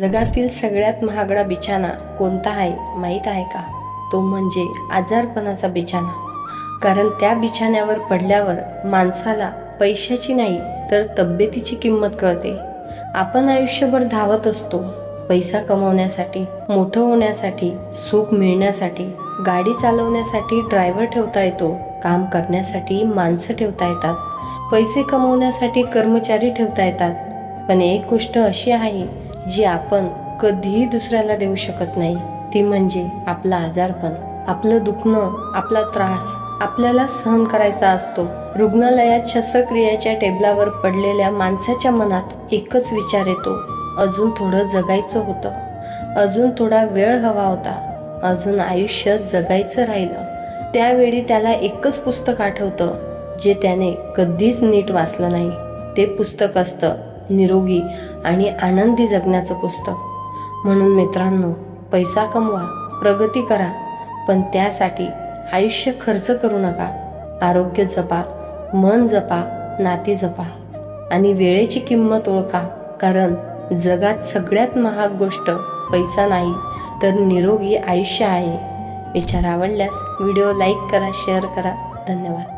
जगातील सगळ्यात महागडा बिछाना कोणता आहे माहीत आहे का? तो म्हणजे आजारपणाचा बिछाना. कारण त्या बिछाण्यावर पडल्यावर माणसाला पैशाची नाही तर तब्येतीची किंमत कळते. आपण आयुष्यभर धावत असतो, पैसा कमवण्यासाठी, मोठं होण्यासाठी, सुख मिळण्यासाठी, गाडी चालवण्यासाठी ड्रायव्हर ठेवता येतो, काम करण्यासाठी माणसं ठेवता येतात, पैसे कमवण्यासाठी कर्मचारी ठेवता येतात. पण एक गोष्ट अशी आहे जी आपण कधीही दुसऱ्याला देऊ शकत नाही, ती म्हणजे आपलं आजारपण. आपलं दुखणं, आपला त्रास आपल्याला सहन करायचा असतो. रुग्णालयात शस्त्रक्रियेच्या टेबलावर पडलेल्या माणसाच्या मनात एकच विचार येतो, अजून थोडं जगायचं होतं, अजून थोडा वेळ हवा होता, अजून आयुष्य जगायचं राहिलं. त्यावेळी त्याला एकच पुस्तक आठवतं जे त्याने कधीच नीट वाचलं नाही. ते पुस्तक असतं निरोगी आणि आनंदी जगण्याचं पुस्तक. म्हणून मित्रांनो, पैसा कमवा, प्रगती करा, पण त्यासाठी आयुष्य खर्च करू नका. आरोग्य जपा, मन जपा, नाती जपा आणि वेळेची किंमत ओळखा. कारण जगात सगळ्यात महाग गोष्ट पैसा नाही तर निरोगी आयुष्य आहे. विचार आवडल्यास व्हिडिओ लाईक करा, शेअर करा. धन्यवाद.